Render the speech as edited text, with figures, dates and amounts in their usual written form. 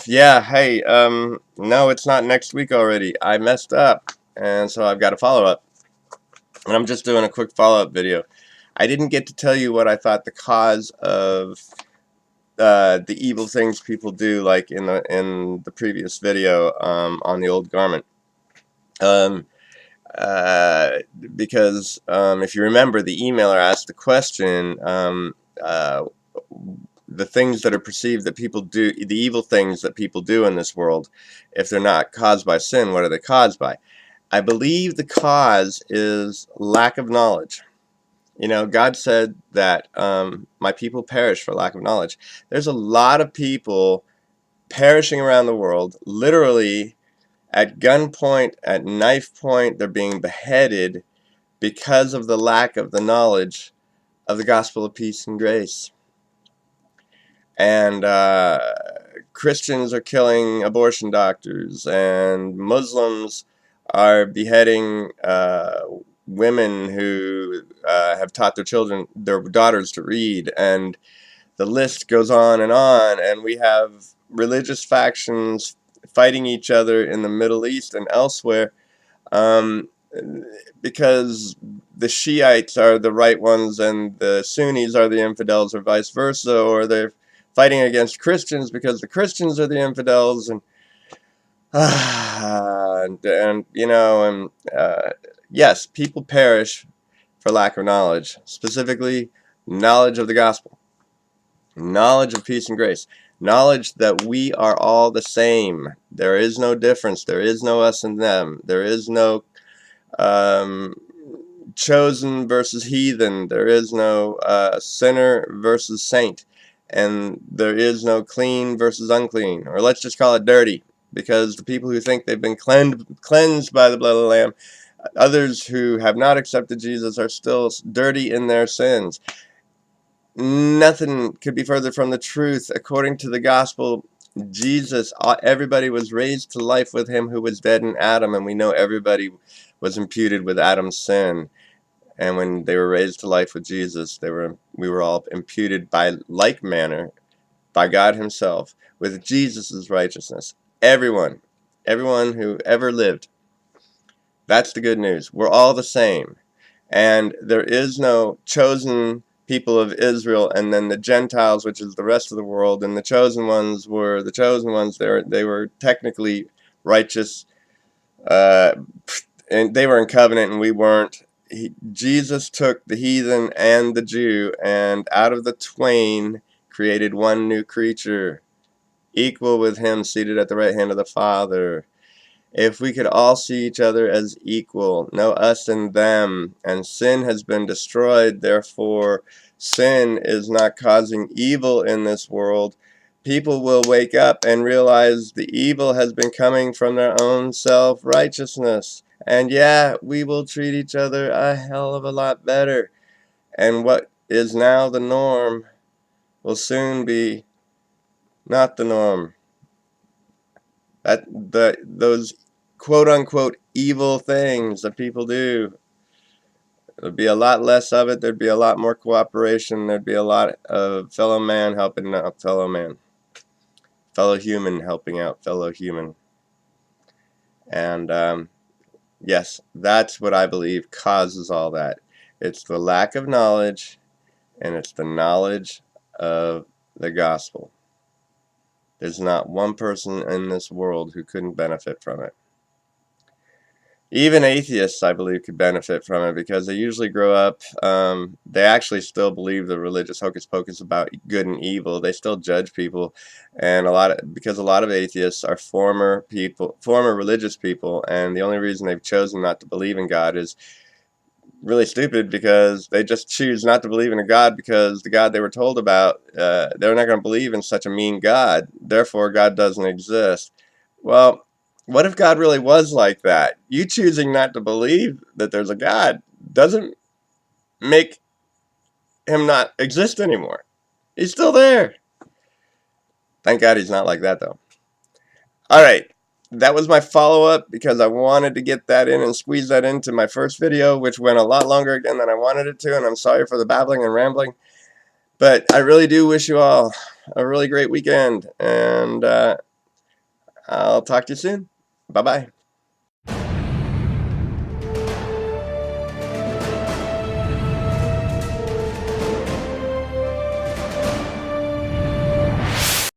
Yeah, hey, no, it's not next week already. I messed up, and so I've got a follow-up. And I'm just doing a quick follow-up video. I didn't get to tell you what I thought the cause of the evil things people do, like in the previous video on the old garment. Um, uh, because if you remember, the emailer asked the question, uh, the things that are perceived that people do, the evil things that people do in this world, if they're not caused by sin, what are they caused by? I believe the cause is lack of knowledge. You know, God said that my people perish for lack of knowledge. There's a lot of people perishing around the world, literally at gunpoint, at knife point. They're being beheaded because of the lack of the knowledge of the gospel of peace and grace. And Christians are killing abortion doctors, and Muslims are beheading women who have taught their daughters to read, and the list goes on, and we have religious factions fighting each other in the Middle East and elsewhere, um, because the Shiites are the right ones and the Sunnis are the infidels, or vice versa, or they're fighting against Christians because the Christians are the infidels, and yes, people perish for lack of knowledge, specifically knowledge of the gospel, knowledge of peace and grace, knowledge that we are all the same. There is no difference. There is no us and them. There is no um, chosen versus heathen. There is no sinner versus saint. And there is no clean versus unclean. Or let's just call it dirty. Because the people who think they've been cleansed by the blood of the Lamb, others who have not accepted Jesus are still dirty in their sins. Nothing could be further from the truth. According to the gospel, Jesus, everybody was raised to life with him who was dead in Adam, and we know everybody was imputed with Adam's sin. And when they were raised to life with Jesus, we were all imputed by like manner by God himself with Jesus' righteousness. Everyone who ever lived. That's the good news. We're all the same. And there is no chosen people of Israel and then the Gentiles, which is the rest of the world, and the chosen ones were the chosen ones. They were technically righteous, uh, and they were in covenant and we weren't. Jesus took the heathen and the Jew, and out of the twain created one new creature, equal with him, seated at the right hand of the Father. If we could all see each other as equal, no us and them, and sin has been destroyed, therefore sin is not causing evil in this world, people will wake up and realize the evil has been coming from their own self-righteousness. And yeah, we will treat each other a hell of a lot better. And what is now the norm will soon be not the norm. Those quote-unquote evil things that people do, there'd be a lot less of it. There'd be a lot more cooperation. There'd be a lot of fellow man helping out fellow man, fellow human helping out fellow human. And yes, that's what I believe causes all that. It's the lack of knowledge, and it's the knowledge of the gospel. There's not one person in this world who couldn't benefit from it. Even atheists, I believe, could benefit from it because they usually grow up, they actually still believe the religious hocus pocus about good and evil. They still judge people, and because a lot of atheists are former religious people, and the only reason they've chosen not to believe in God is really stupid, because they just choose not to believe in a God because the God they were told about, they're not going to believe in such a mean God, therefore God doesn't exist. Well, what if God really was like that? You choosing not to believe that there's a God doesn't make him not exist anymore. He's still there. Thank God he's not like that, though. Alright, that was my follow-up because I wanted to get that in and squeeze that into my first video, which went a lot longer again than I wanted it to, and I'm sorry for the babbling and rambling. But I really do wish you all a really great weekend, and I'll talk to you soon. Bye-bye.